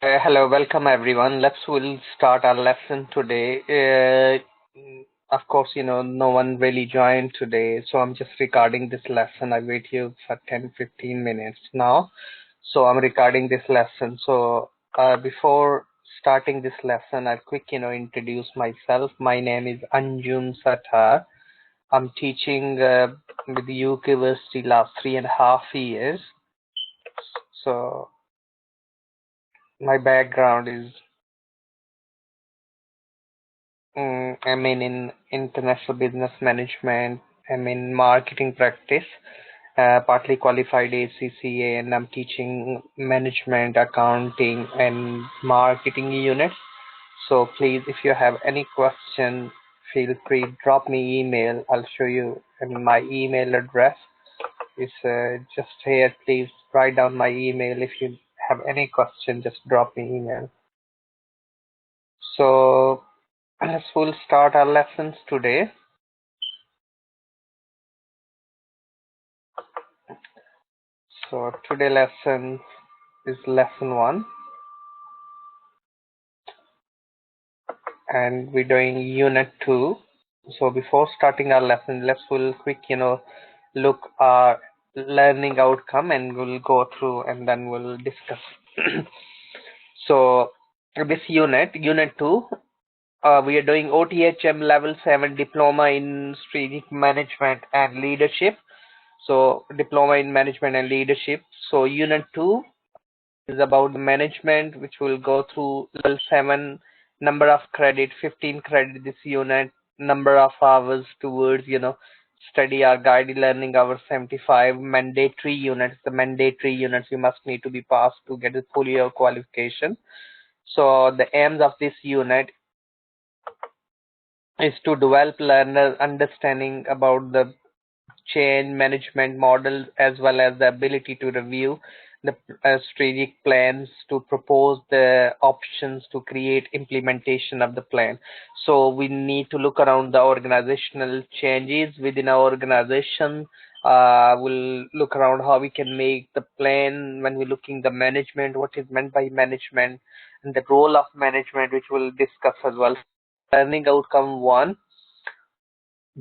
Hello, welcome everyone. We'll start our lesson today. Of course, no one really joined today, so I'm just recording this lesson. I wait here for 10-15 minutes now. So I'm recording this lesson. So before starting this lesson, I'll quick, introduce myself. My name is Anjum Satar. I'm teaching with the UK University last 3.5 years. So my background is I'm in international business management. I'm in marketing practice, partly qualified ACCA, and I'm teaching management, accounting, and marketing units. So please, if you have any question, feel free drop me email. I'll show you my email address. Is just here. Please write down my email. If you have any question, just drop me email. So we'll start our lessons today. So today lesson is lesson 1, and we're doing unit 2. So before starting our lesson, we'll quick look our learning outcome, and we'll go through and then we'll discuss. So this unit 2, we are doing OTHM level 7 diploma in strategic management and leadership. So diploma in management and leadership. So unit 2 is about the management, which will go through level 7, number of credit, 15 credit this unit, number of hours towards study or guided learning hours 75, mandatory units. The mandatory units you must need to be passed to get a full year qualification. So the aims of this unit is to develop learner understanding about the change management models, as well as the ability to review the strategic plans, to propose the options, to create implementation of the plan. So we need to look around the organizational changes within our organization. We'll look around how we can make the plan. When we're looking the management, what is meant by management, and the role of management, which we'll discuss as well. Learning outcome 1,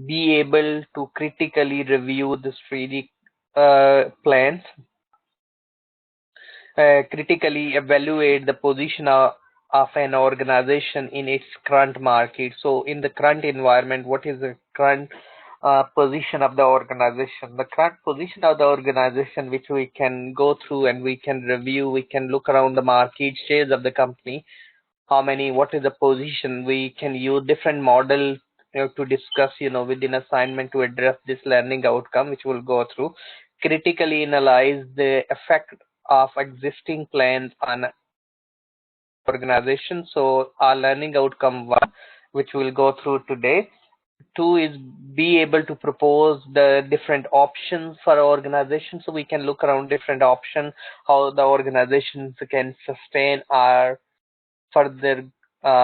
be able to critically review the strategic plans, critically evaluate the position of an organization in its current market. So in the current environment, what is the current position of the organization? The current position of the organization, which we can go through and we can review, we can look around the market shares of the company, what is the position. We can use different models to discuss within assignment to address this learning outcome, which we'll go through. Critically analyze the effect of existing plans on organization. So our learning outcome 1, which we'll go through today. 2 is be able to propose the different options for our organization, so we can look around different options, how the organizations can sustain our further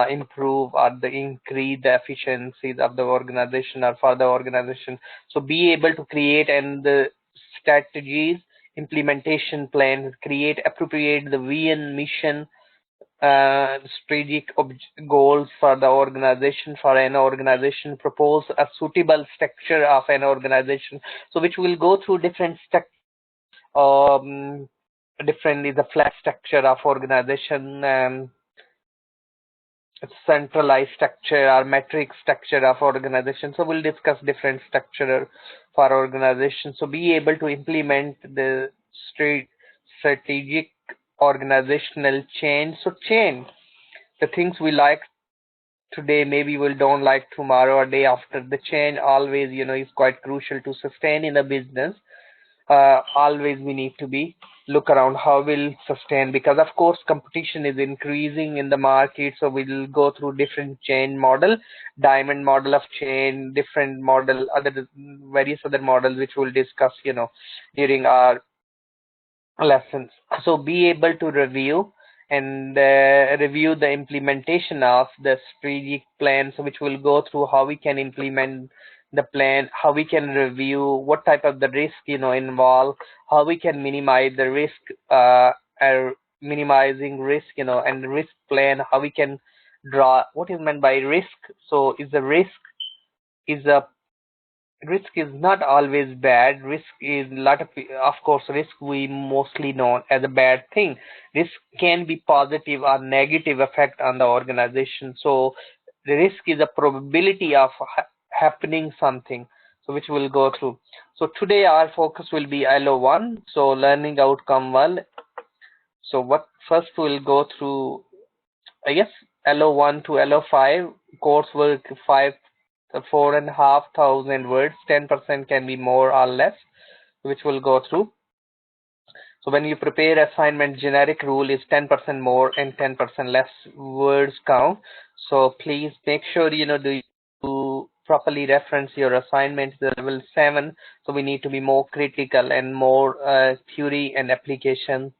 improve or the increase the efficiencies of the organization or for the organization. So be able to create and the strategies, implementation plan, create appropriate the vision, mission, strategic goals for the organization, for an organization, propose a suitable structure of an organization. So which will go through different different is the flat structure of organization, centralized structure or metric structure of organization. So we'll discuss different structure for organization. So be able to implement the strategic organizational change. So change the things we like today, maybe we don't like tomorrow or day after. The change always is quite crucial to sustain in a business. Always we need to be look around how we'll sustain, because of course competition is increasing in the market. So we'll go through different chain model, diamond model of chain, different model, other various other models, which we'll discuss during our lessons. So be able to review and review the implementation of the strategic plans, which will go through how we can implement the plan, how we can review what type of the risk involved, how we can minimize the risk minimizing risk, and risk plan, how we can draw what is meant by risk. So is a risk is not always bad. Risk is a lot of course, risk we mostly know as a bad thing. Risk can be positive or negative effect on the organization. So the risk is a probability of happening something. So which we'll go through. So today our focus will be LO1. So learning outcome 1. So what first we'll go through, I guess, LO1 to LO5 coursework 4,500 words, 10% can be more or less, which we'll go through. So when you prepare assignment, generic rule is 10% more and 10% less words count. So please make sure do you properly reference your assignment, the level 7. So we need to be more critical and more theory and application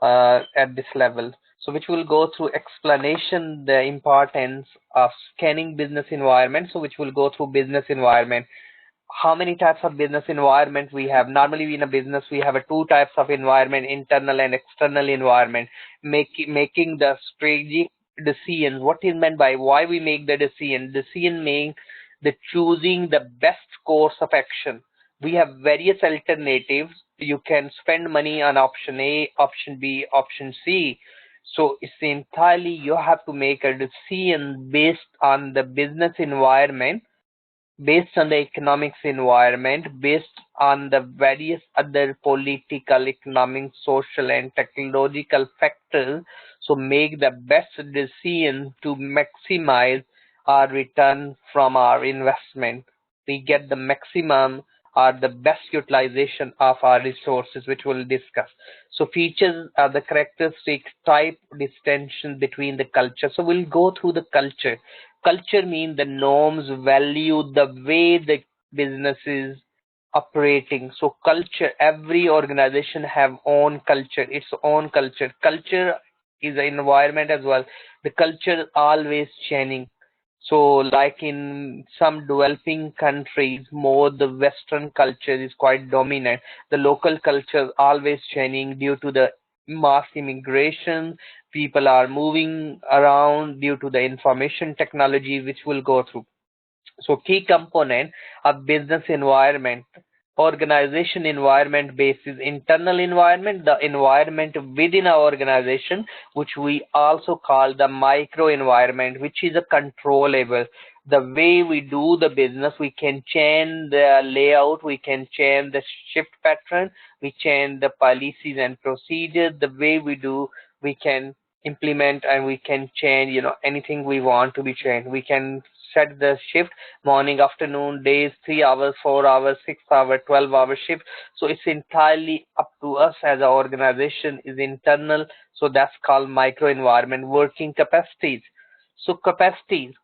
at this level. So which will go through explanation the importance of scanning business environment. So which will go through business environment. How many types of business environment we have? Normally in a business we have two types of environment, internal and external environment. Making the strategic decision. What is meant by why we make the decision? Decision means the choosing the best course of action. We have various alternatives. You can spend money on option A, option B, option C. So it's entirely you have to make a decision based on the business environment, based on the economics environment, based on the various other political, economic, social, and technological factors. So make the best decision to maximize our return from our investment. We get the maximum or the best utilization of our resources, which we'll discuss. So features are the characteristics, type, distinction between the culture. So we'll go through the culture. Culture means the norms, value, the way the business is operating. So culture, every organization have own culture, its own culture. Culture is an environment as well. The culture is always changing. So like in some developing countries, more the Western culture is quite dominant. The local culture is always changing due to the mass immigration. People are moving around due to the information technology, which we'll go through. So key component of business environment. Organization environment basis, internal environment, the environment within our organization, which we also call the micro environment, which is a controllable. The way we do the business, we can change the layout, we can change the shift pattern, we change the policies and procedures. The way we do, we can implement and we can change, anything we want to be changed. We can set the shift morning, afternoon, days, 3 hours, 4 hours, 6 hours, 12-hour shift. So it's entirely up to us as an organization is internal. So that's called micro environment. Working capacities. So capacities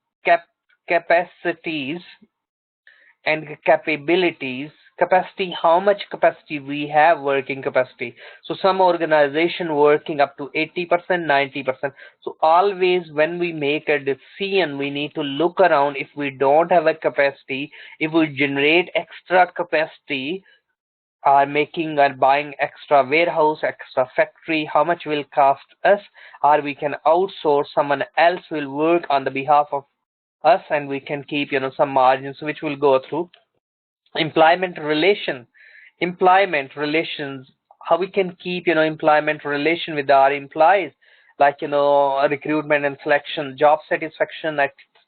and capabilities. Capacity, how much capacity we have, working capacity. So some organization working up to 80%, 90%. So always when we make a decision, we need to look around. If we don't have a capacity, if we generate extra capacity, are making or buying extra warehouse, extra factory, how much will cost us, or we can outsource, someone else will work on the behalf of us and we can keep some margins, which we'll go through. Employment relations, how we can keep employment relation with our employees, like recruitment and selection, job satisfaction,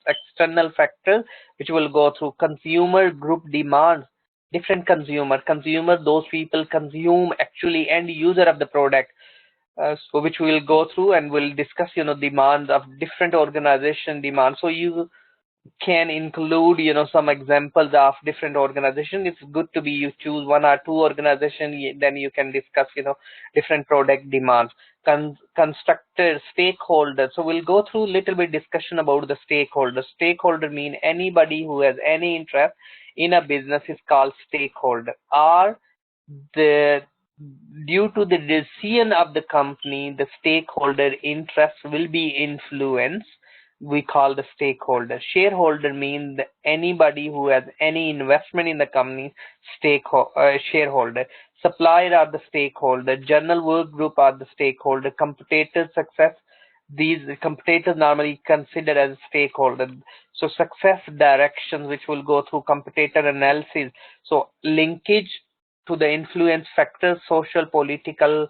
external factors, which will go through. Consumer group demands, different consumer, those people consume actually end user of the product. So which we will go through and we'll discuss demands of different organization demands. So you can include some examples of different organizations. It's good to be you choose one or two organizations, then you can discuss different product demands. Constructor, stakeholder. So we'll go through little bit discussion about the stakeholder. Stakeholder mean anybody who has any interest in a business is called stakeholder. Or the due to the decision of the company, the stakeholder interest will be influenced, we call the stakeholder. Shareholder means anybody who has any investment in the company, shareholder. supplier are the stakeholder, journal work group are the stakeholder, competitor success, these competitors normally considered as stakeholder. So success directions, which will go through competitor analysis. So linkage to the influence factors, social, political,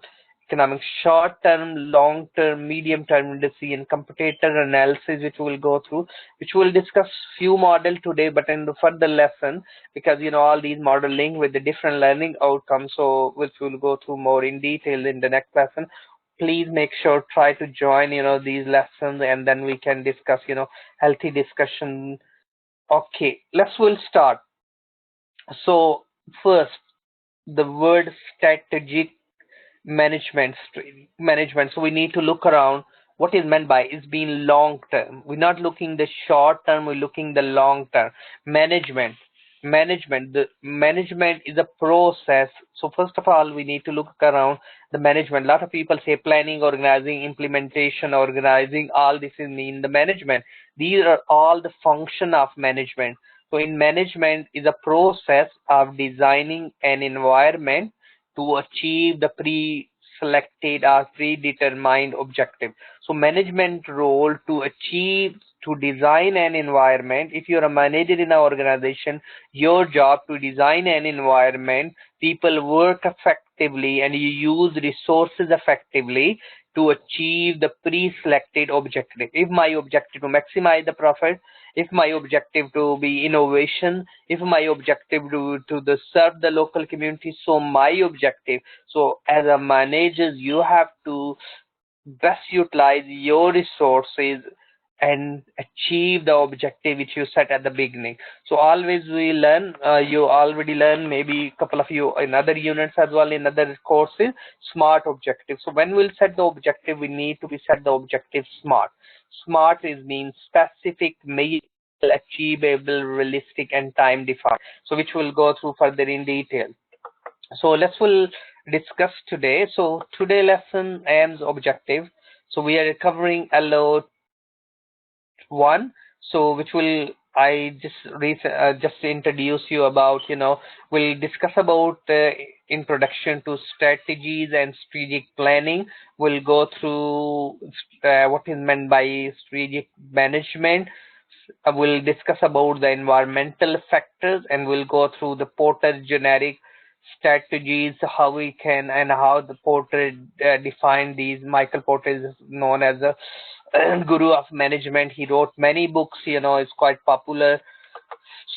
economic, short term, long term, medium term decision, competitor analysis, which we'll go through, which we'll discuss few model today, but in the further lesson, because all these model link with the different learning outcomes, so which we'll go through more in detail in the next lesson. Please make sure try to join these lessons, and then we can discuss healthy discussion. Okay, we'll start. So first, the word strategic management. So we need to look around what is meant by is being long term. We're not looking the short term, we're looking the long term. The management is a process. So first of all, we need to look around the management. A lot of people say planning, organizing, implementation, organizing, all this is mean the management. These are all the function of management. So in management is a process of designing an environment to achieve the pre-selected or predetermined objective. So management role to design an environment. If you're a manager in an organization, your job to design an environment, people work effectively and you use resources effectively to achieve the pre-selected objective. If my objective to maximize the profit, if my objective to be innovation, if my objective to serve the local community, so my objective. So as a manager, you have to best utilize your resources and achieve the objective which you set at the beginning. So always we learn, you already learn, maybe a couple of you in other units as well, in other courses, SMART objective. So when we'll set the objective, we need to be set the objective SMART. SMART is means specific, measurable, achievable, realistic, and time defined. So which we'll go through further in detail. So we'll discuss today. So today lesson aims objective. So we are covering LO1. So which will I just introduce you about. We'll discuss about introduction to strategies and strategic planning. We'll go through what is meant by strategic management. We'll discuss about the environmental factors, and we'll go through the Porter generic strategies, how we can and how the Porter defined these. Michael Porter is known as a guru of management. He wrote many books, is quite popular.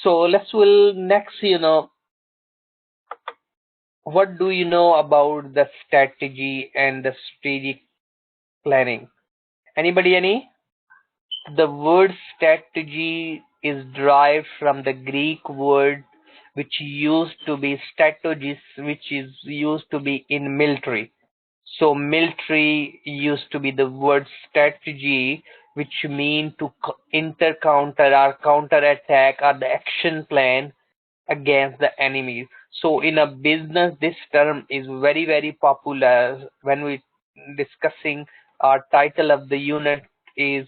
So we'll next, what do you know about the strategy and the strategic planning? Anybody, any? The word strategy is derived from the Greek word which used to be strategis, which is used to be in military. So military used to be the word strategy, which mean to counter or counter attack or the action plan against the enemies. So in a business, this term is very, very popular. When we discussing, our title of the unit is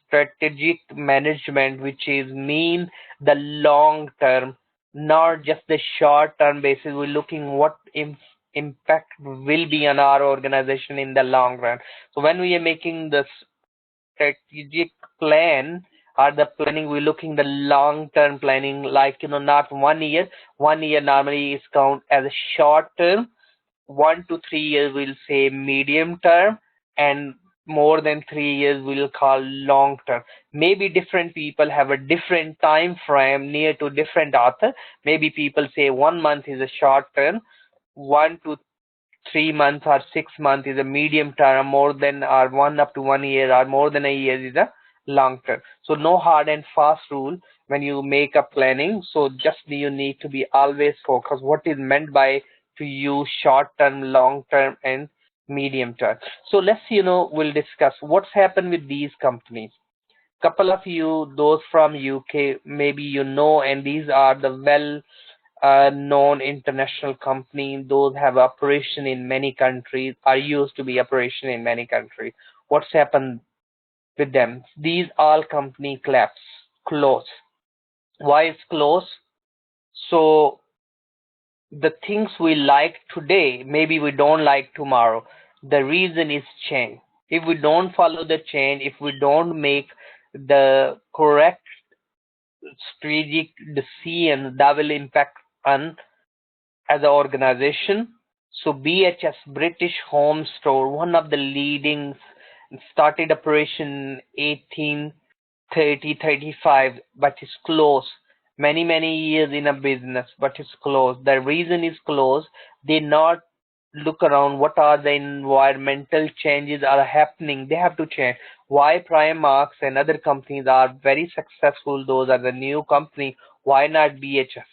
strategic management, which is mean the long term, not just the short term basis. We're looking what impact will be on our organization in the long run. So when we are making the strategic plan or the planning, we're looking the long term planning, like not 1 year. 1 year normally is count as a short term. 1 to 3 years we'll say medium term, and more than 3 years we'll call long term. Maybe different people have a different time frame near to different author. Maybe people say 1 month is a short term, 1 to 3 months or 6 months is a medium term, more than or 1 up to 1 year or more than a year is a long term. So no hard and fast rule when you make a planning. So just you need to be always focused what is meant by to use short term, long term, and medium term. So we'll discuss what's happened with these companies. Couple of you, those from UK, maybe and these are the well known international company. Those have operation in many countries, are used to be operation in many countries. What's happened with them? These all company close. Why it's close? So the things we like today, maybe we don't like tomorrow. The reason is change. If we don't follow the change, if we don't make the correct strategic decision, that will impact on as an organization. So BHS, British Home Store, one of the leading, started operation 1835, but it's closed. Many years in a business, but it's closed. The reason is closed. They not look around what are the environmental changes are happening. They have to change. Why Primark and other companies are very successful? Those are the new company. Why not BHS?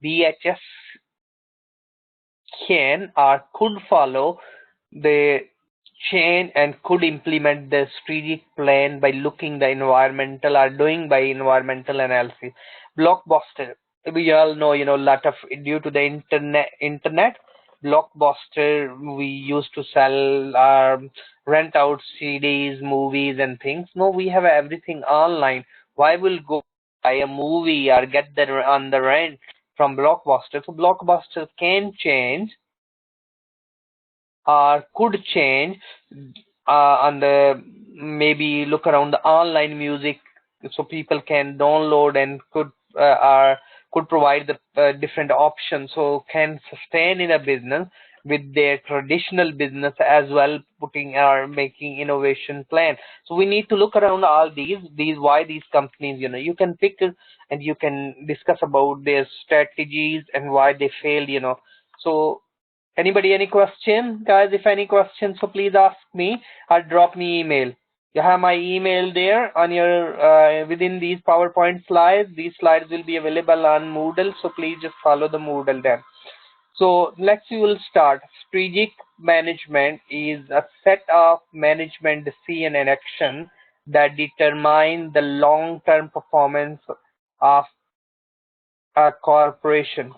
BHS can or could follow the chain and could implement the strategic plan by looking the environmental or doing by environmental analysis. Blockbuster, we all know, lot of due to the internet, Blockbuster, we used to sell rent out CDs, movies and things. No, we have everything online. Why will go buy a movie or get that on the rent from Blockbuster? So Blockbuster can change or could change on the, maybe look around the online music, so people can download and could provide the different options, so can sustain in a business with their traditional business as well, putting or making innovation plan. So we need to look around all these why these companies, you can pick and you can discuss about their strategies and why they failed. So anybody, any question? Guys, if any questions, so please ask me or drop me email. You have my email there on your within these PowerPoint slides. These slides will be available on Moodle, so please just follow the Moodle then. So we will start. Strategic management is a set of management decision and action that determine the long-term performance of a corporation,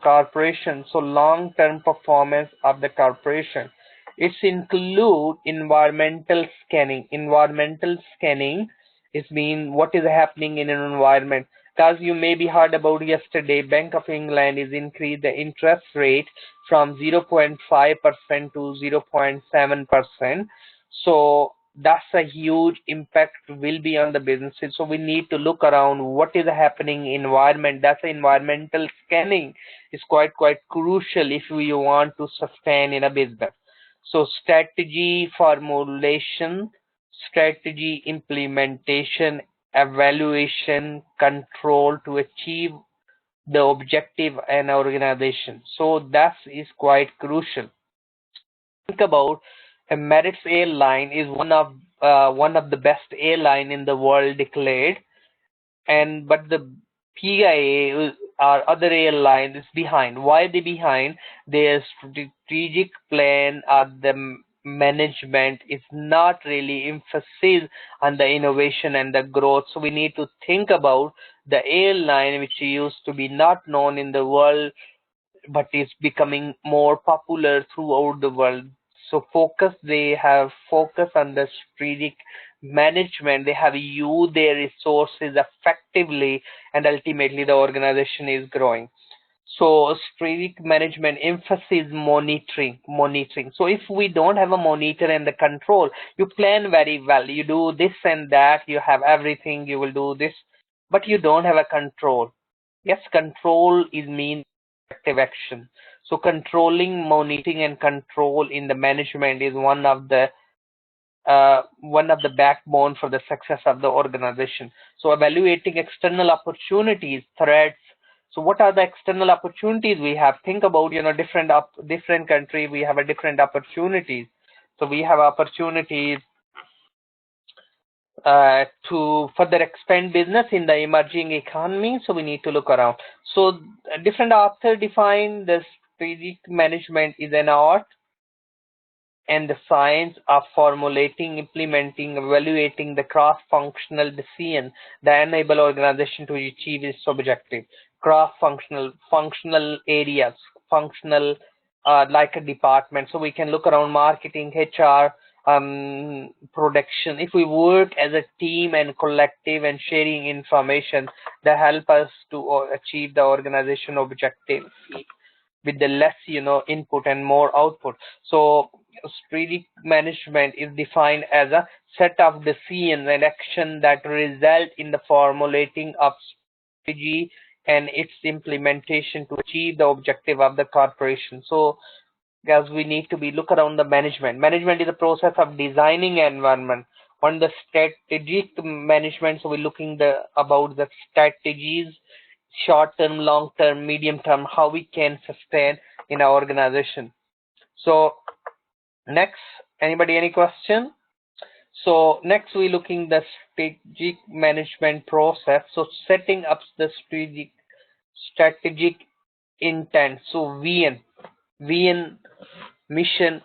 so long-term performance of the corporation. It's include environmental scanning is mean what is happening in an environment, because you may be heard about yesterday Bank of England is increased the interest rate from 0.5% to 0.7%. So that's a huge impact will be on the businesses. So we need to look around what is happening in environment. That's environmental scanning is quite crucial if we want to sustain in a business. So strategy formulation, strategy implementation, evaluation, control to achieve the objective and organization. So that is quite crucial. Think about Emirates Airline is one of the best airline in the world declared, and but the PIA or other airlines is behind. Why they behind? Their strategic plan or the management is not really emphasis on the innovation and the growth. So we need to think about the airline which used to be not known in the world but is becoming more popular throughout the world. So they have focus on the strategic management. They have used their resources effectively, and ultimately the organization is growing. So strategic management emphasis monitoring. So if we don't have a monitor and the control, you plan very well, you do this and that, you have everything, you will do this, but you don't have a control. Yes, control is mean active action. So controlling, monitoring, and control in the management is one of the backbone for the success of the organization. So evaluating external opportunities, threats. So what are the external opportunities we have? Think about, different country, we have a different opportunities. So we have opportunities to further expand business in the emerging economy. So we need to look around. So different authors define the strategic management is an art and the science of formulating, implementing, evaluating the cross-functional decision that enable organization to achieve its objective. Functional areas, functional like a department. So we can look around marketing, HR, production. If we work as a team and collective and sharing information that help us to achieve the organization objective. with the less input and more output. So strategic management is defined as a set of decisions and action that result in the formulating of strategy and its implementation to achieve the objective of the corporation. So as we need to be look around the management is a process of designing environment. On the strategic management, so we're looking about the strategies, short term, long term, medium term, how we can sustain in our organization. So next, anybody any question? So next we're looking the strategic management process. So setting up the strategic intent. So VN mission,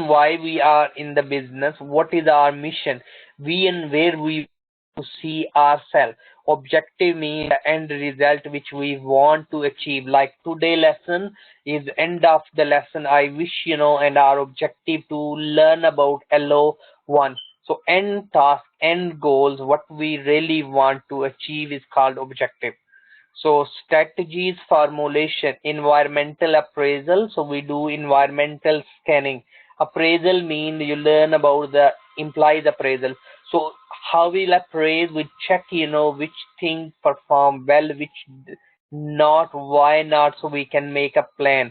why we are in the business, what is our mission, VN where we to see ourselves, objective means the end result which we want to achieve. Like today lesson is end of the lesson, I wish and our objective to learn about LO1. So end task, end goals, what we really want to achieve is called objective. So strategies formulation, environmental appraisal. So we do environmental scanning. Appraisal mean you learn about the implies appraisal. So how we'll appraise, we check, which thing perform well, which not, why not, so we can make a plan.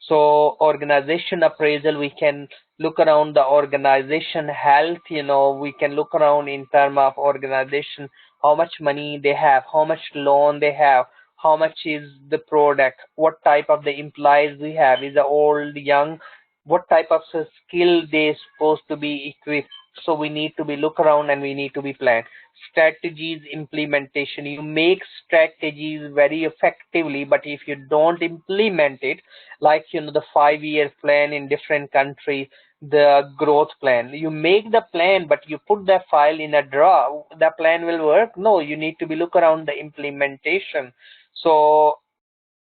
So organization appraisal, we can look around the organization health, we can look around in term of organization, how much money they have, how much loan they have, how much is the product, what type of the employees we have, is the old, young, what type of skill they supposed to be equipped. So we need to be look around and we need to be planned. Strategies implementation, you make strategies very effectively, but if you don't implement it, like the 5-year plan in different countries, the growth plan, you make the plan but you put that file in a drawer, the plan will work? No, you need to be look around the implementation. So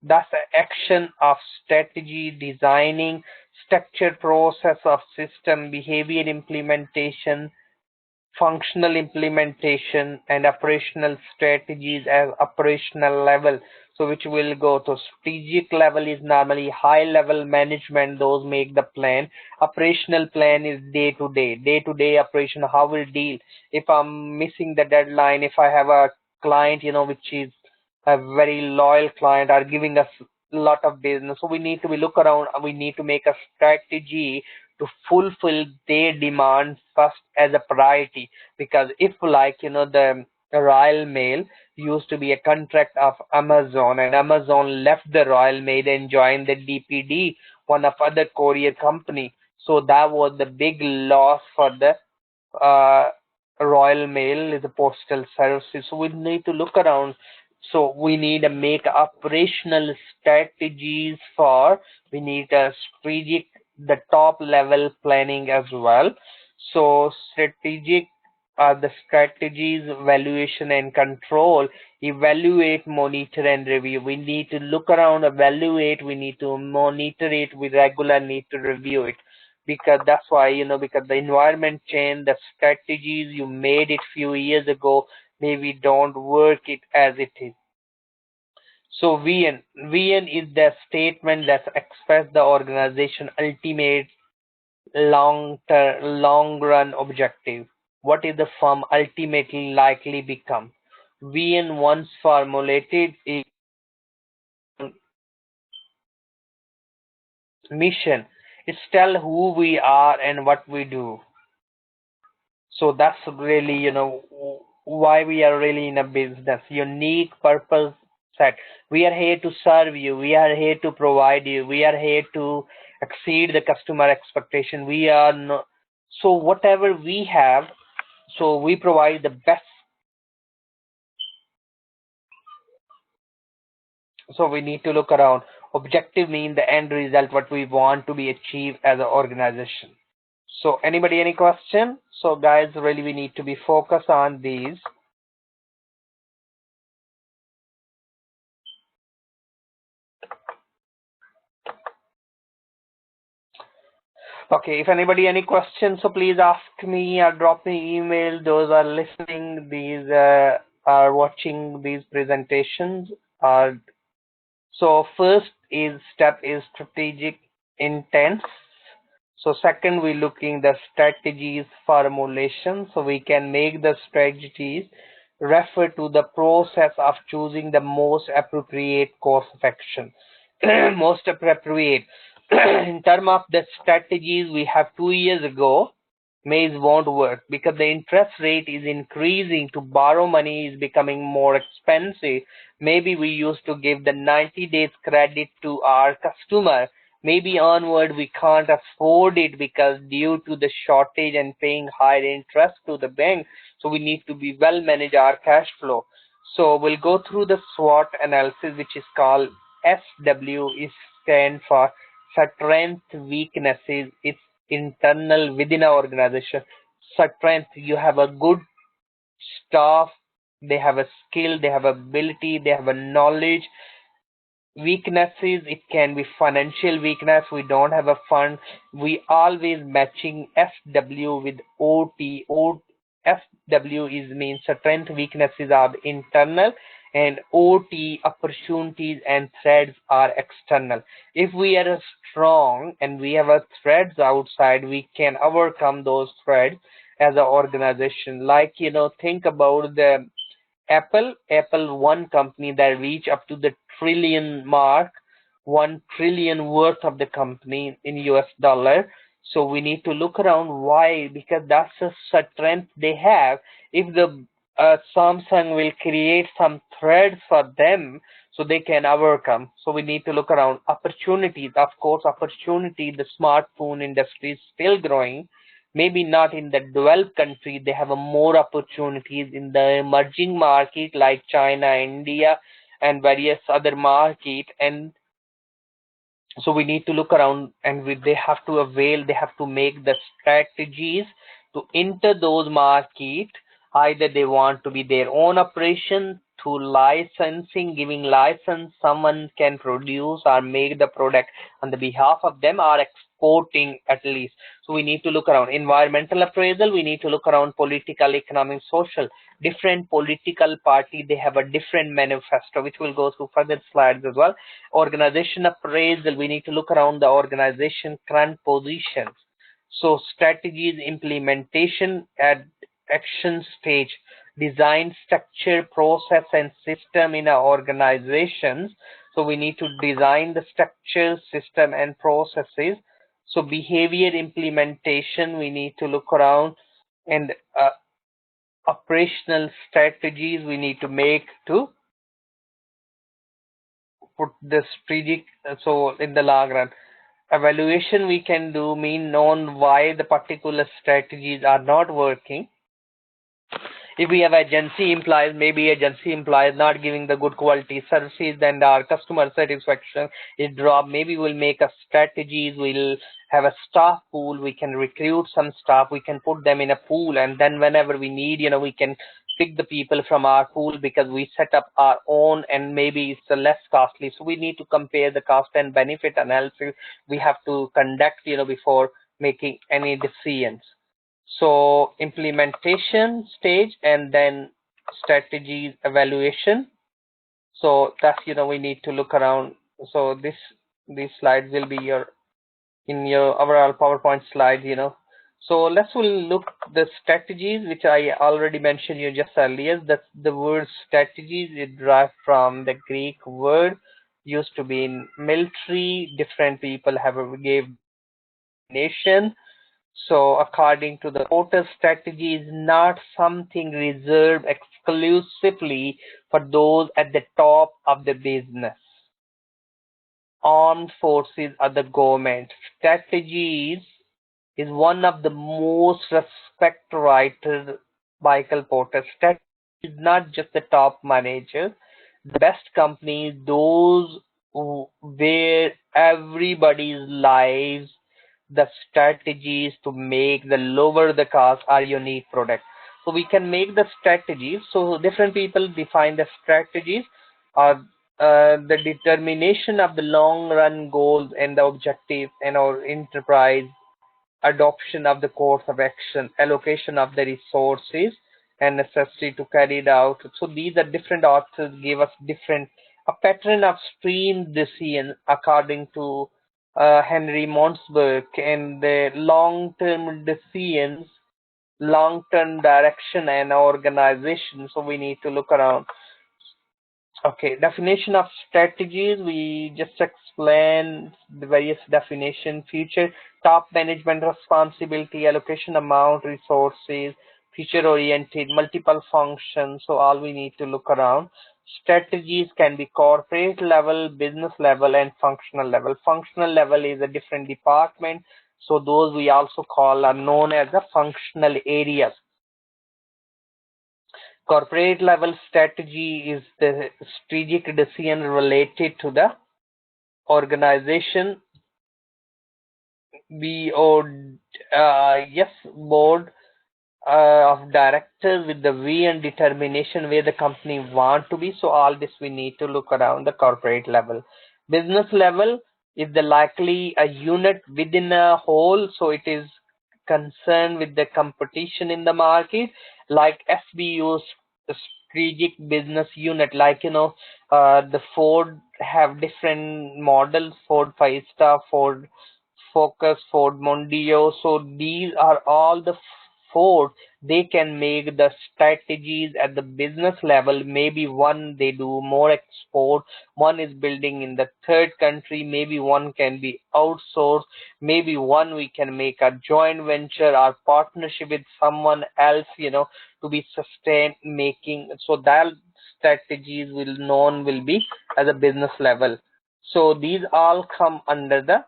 that's the action of strategy, designing structured process of system, behavior implementation, functional implementation, and operational strategies at operational level. So which will go to strategic level is normally high level management, those make the plan. Operational plan is day to day operation, how we'll deal if I'm missing the deadline, if I have a client which is a very loyal client are giving us a lot of business. So we need to be look around, we need to make a strategy to fulfill their demands first as a priority. Because if like the Royal Mail used to be a contract of Amazon, and Amazon left the Royal Mail and joined the DPD, one of other courier company, so that was the big loss for the uh, Royal Mail is a postal services. So we need to look around. So we need to make operational strategies for, we need a strategic, the top level planning as well. So strategic the strategies, evaluation and control, evaluate, monitor and review. We need to look around, evaluate, we need to monitor it, we regular need to review it. Because that's why, because the environment change, the strategies you made it few years ago maybe don't work it as it is. So VN is the statement that express the organization ultimate long run objective. What is the firm ultimately likely become? VN once formulated is mission. It's tell who we are and what we do. So that's really, why we are really in a business. Unique purpose set. We are here to serve you. We are here to provide you. We are here to exceed the customer expectation. We are no, so whatever we have, so we provide the best. So we need to look around. Objective mean the end result, what we want to be achieved as an organization. So anybody any question? So guys, really we need to be focused on these. Okay, if anybody any questions, so please ask me or drop me email. Those are listening, these are watching these presentations. So first step is strategic intent. So second, we're looking the strategies formulation. So we can make the strategies refer to the process of choosing the most appropriate course of action. Most appropriate. In terms of the strategies we have 2 years ago, maize won't work because the interest rate is increasing. To borrow money is becoming more expensive. Maybe we used to give the 90 days credit to our customer. Maybe onward we can't afford it because due to the shortage and paying higher interest to the bank. So we need to be well manage our cash flow. So we'll go through the SWOT analysis, which is called SW, is stand for strength, weaknesses. It's internal within our organization. Strength, you have a good staff, they have a skill, they have ability, they have a knowledge. Weaknesses, it can be financial weakness, we don't have a fund. We always matching SW with OT. SW is means strength, weaknesses are internal, and OT, opportunities and threats, are external. If we are strong and we have a threats outside, we can overcome those threats as an organization. Like, think about the Apple, one company that reach up to the trillion mark, 1 trillion worth of the company in US dollar. So we need to look around why, because that's a strength they have. If the Samsung will create some threads for them, so they can overcome. So we need to look around opportunities. Of course, opportunity, the smartphone industry is still growing. Maybe not in the developed country, they have a more opportunities in the emerging market like China, India, and various other market. And so we need to look around, and they have to avail, they have to make the strategies to enter those market. Either they want to be their own operation through licensing, giving license, someone can produce or make the product on the behalf of them, or exporting at least. So we need to look around environmental appraisal, we need to look around political, economic, social. Different political party, they have a different manifesto, which will go through further slides as well. Organization appraisal, we need to look around the organization current positions. So strategies implementation at action stage, design structure, process and system in our organizations. So we need to design the structure, system and processes. So behavior implementation, we need to look around, and operational strategies we need to make to put the strategic. So in the long run, evaluation we can do, mean known why the particular strategies are not working. If we have agency employees, maybe agency employees not giving the good quality services, then our customer satisfaction is drop. Maybe we'll make a strategies, we'll have a staff pool, we can recruit some staff, we can put them in a pool, and then whenever we need, we can pick the people from our pool because we set up our own, and maybe it's less costly. So we need to compare the cost and benefit analysis we have to conduct, before making any decisions. So implementation stage, and then strategies evaluation. So that's, we need to look around. So these slides will be in your overall PowerPoint slide. So we'll look the strategies, which I already mentioned you just earlier. That the word strategies is derived from the Greek word, used to be in military. Different people gave nation. So according to the Porter, strategy is not something reserved exclusively for those at the top of the business, armed forces, or the government. Strategies is one of the most respected writers, Michael Porter. Strategy is not just the top managers, the best companies, those where everybody's lives, the strategies to make the lower the cost or unique product. So we can make the strategies. So different people define the strategies or the determination of the long run goals and the objectives and our enterprise, adoption of the course of action, allocation of the resources, and necessity to carry it out. So these are different authors give us different a pattern of stream decision according to Henry Montsburg, and the long-term decisions, long-term direction and organization. So we need to look around. Okay, definition of strategies. We just explain the various definition, future, top management responsibility, allocation amount, resources, future oriented, multiple functions. So all we need to look around. Strategies can be corporate level, business level, and functional level. Functional level is a different department. So those we also call are known as the functional areas. Corporate level strategy is the strategic decision related to the organization. Yes, board of directors with the vision determination where the company want to be. So all this we need to look around the corporate level. Business level is the likely a unit within a whole, so it is concerned with the competition in the market, like SBU's strategic business unit, like the Ford have different models, Ford Five Star, Ford Focus, Ford Mondeo. So these are all the Ford. They can make the strategies at the business level. Maybe one they do more export, one is building in the third country, maybe one can be outsourced, maybe one we can make a joint venture or partnership with someone else, to be sustained making. So that strategies will be at the business level. So these all come under the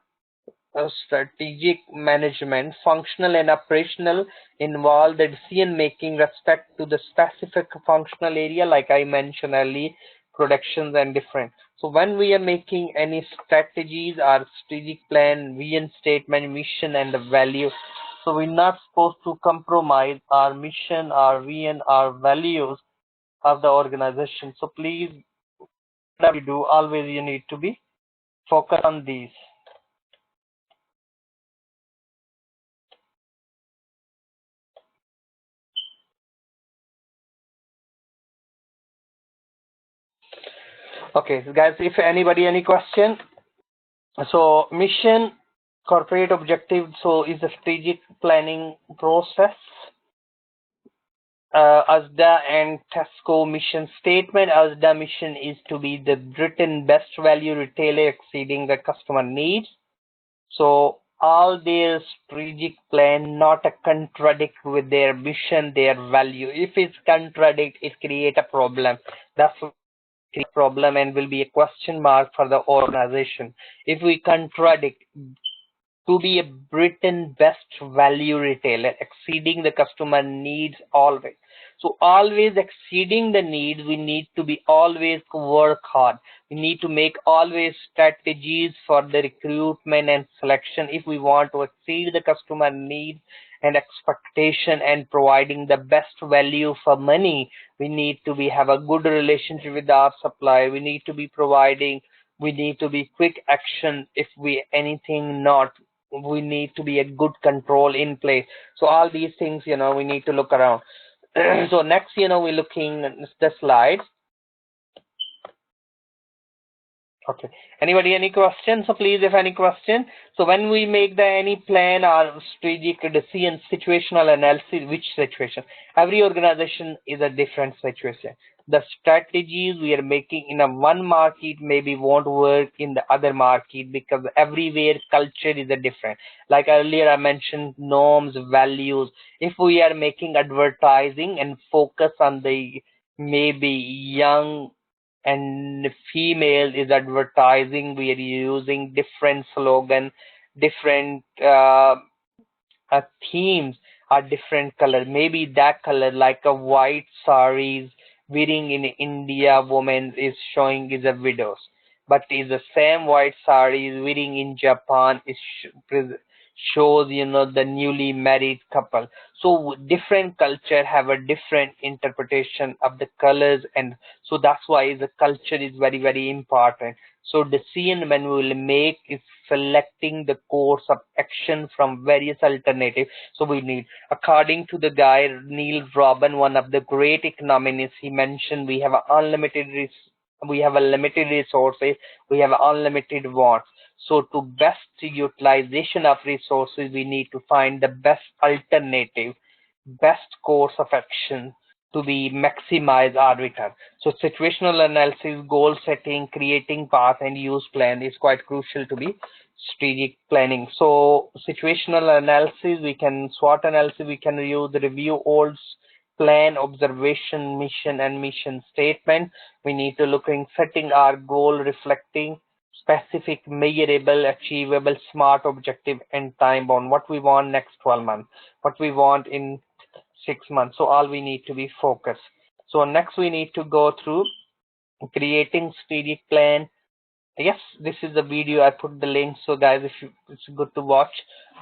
strategic management. Functional and operational involve the decision making respect to the specific functional area, like I mentioned earlier, productions and different. So when we are making any strategies or strategic plan, vision statement, mission and the value, so we're not supposed to compromise our mission, our vision, our values of the organization. So please, whatever you do, always you need to be focused on these. Okay, so guys, if anybody any question. So mission, corporate objective, so is a strategic planning process. ASDA and Tesco mission statement. ASDA mission is to be the Britain best value retailer exceeding the customer needs. So all their strategic plan not a contradict with their mission, their value. If it's contradict, it create a problem. That's problem and will be a question mark for the organization. If we contradict, to be a Britain best value retailer, exceeding the customer needs always. So always exceeding the needs, we need to be always work hard. We need to make always strategies for the recruitment and selection if we want to exceed the customer needs and expectation and providing the best value for money. We need to be have a good relationship with our supplier. We need to be providing, we need to be quick action if we anything not, we need to be a good control in place. So all these things, we need to look around. So next, we're looking at the slides. Okay. Anybody any questions? So please, if any question. So when we make the any plan or strategic decision, situational analysis, which situation? Every organization is a different situation. The strategies we are making in a one market maybe won't work in the other market because everywhere culture is a different. Like earlier I mentioned norms, values. If we are making advertising and focus on the maybe young and female is advertising, we are using different slogan, different themes are different color. Maybe that color like a white saris wearing in India woman is showing is a widows, but is the same white saris wearing in Japan is shows the newly married couple. So different culture have a different interpretation of the colors, and so that's why the culture is very very important. So decision when we will make is selecting the course of action from various alternatives. So we need, according to the guy Neil Robin, one of the great economists, he mentioned we have unlimited we have a limited resources, we have unlimited wants. So to best utilization of resources, we need to find the best alternative, best course of action to be maximize our return. So situational analysis, goal setting, creating path and use plan is quite crucial to be strategic planning. So situational analysis, we can SWOT analysis, we can use review old plan, observation, mission and mission statement. We need to look in setting our goal, reflecting specific, measurable, achievable, smart objective and time bound. What we want next 12 months, what we want in 6 months. So all we need to be focused. So next we need to go through creating strategic plan. Yes, this is the video. I put the link, so guys, if you, it's good to watch.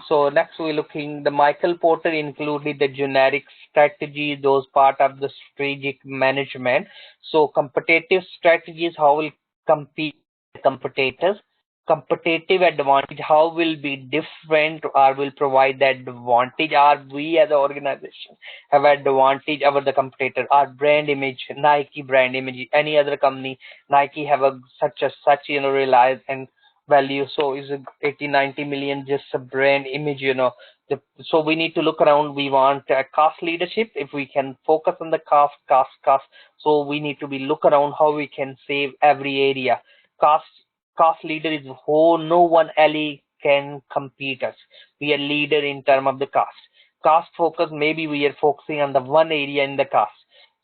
So next we're looking, the Michael Porter included the generic strategy, those part of the strategic management. So competitive strategies, how will compete with competitors, competitive advantage, how will be different or will provide that advantage, or we as an organization have advantage over the competitor, our brand image, Nike brand image, any other company, Nike have a such realize and value. So is it 80-90 million just a brand image, so we need to look around. We want cost leadership. If we can focus on the cost. So we need to be look around how we can save every area. Cost leader is who no one else can compete us. We are leader in term of the cost. Cost focus, maybe we are focusing on the one area in the cost.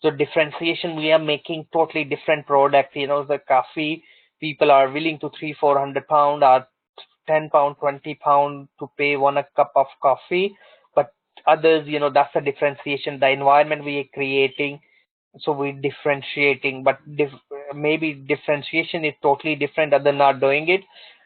So differentiation, we are making totally different product. The coffee, people are willing to 300-400 pound or 10 pound, 20 pound to pay one a cup of coffee. But others, that's a differentiation. The environment we are creating, so we're differentiating, but maybe differentiation is totally different, other not doing it.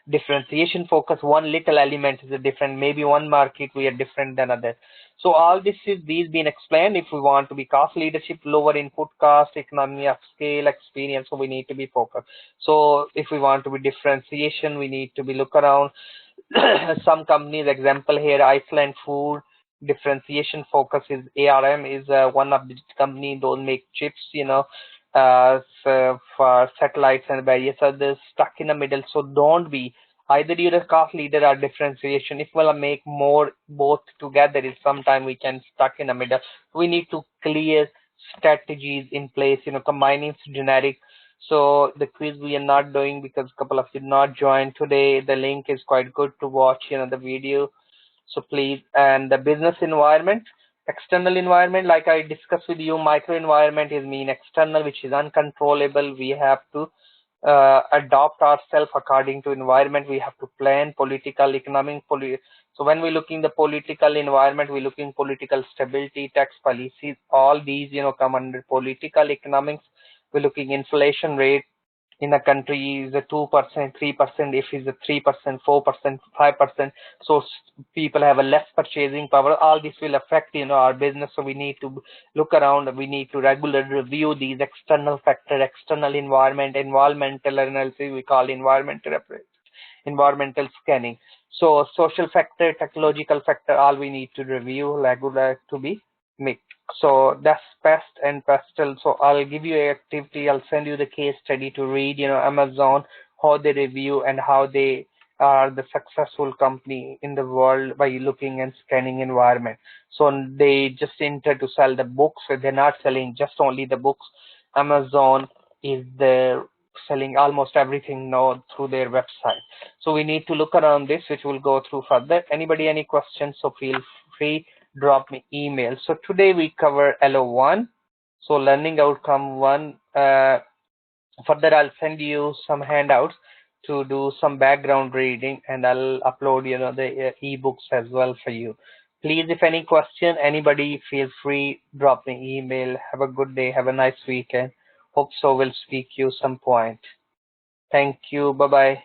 Differentiation focus one little element is a different, maybe one market we are different than other. So all these been explained. If we want to be cost leadership, lower input cost, economy of scale, experience, so we need to be focused. So if we want to be differentiation, we need to be look around. Some companies, example here, Iceland Food, differentiation focus is ARM is one of the company, those make chips, so for satellites and various others, stuck in the middle. So don't be either you're a cost leader or differentiation. If we'll make more both together, is sometime we can stuck in the middle. We need to clear strategies in place, combining generic. So the quiz we are not doing because a couple of you not joined today. The link is quite good to watch, the video. So please, and the business environment, external environment, like I discussed with you, micro environment is mean external, which is uncontrollable. We have to adopt ourselves according to environment. We have to plan political, economic, so when we looking the political environment, we looking political stability, tax policies, all these, come under political economics. We're looking inflation rate in a country is a 2%, 3%, if it's a 3%, 4%, 5%. So people have a less purchasing power. All this will affect, our business. So we need to look around. We need to regularly review these external factor, external environment, environmental analysis, we call environmental scanning. So social factor, technological factor, all we need to review regular to be mixed. So that's pest and pestle. So I'll give you an activity. I'll send you the case study to read, Amazon, how they review and how they are the successful company in the world by looking and scanning environment. So they just enter to sell the books. So they're not selling just only the books. Amazon is the selling almost everything now through their website. So we need to look around this, which we'll go through further. Anybody any questions? So feel free, drop me email. So today we cover LO1, so learning outcome 1. Further I'll send you some handouts to do some background reading, and I'll upload the ebooks as well for you. Please, if any question, anybody, feel free, drop me email. Have a good day, have a nice weekend. Hope so we'll speak you some point. Thank you, bye bye.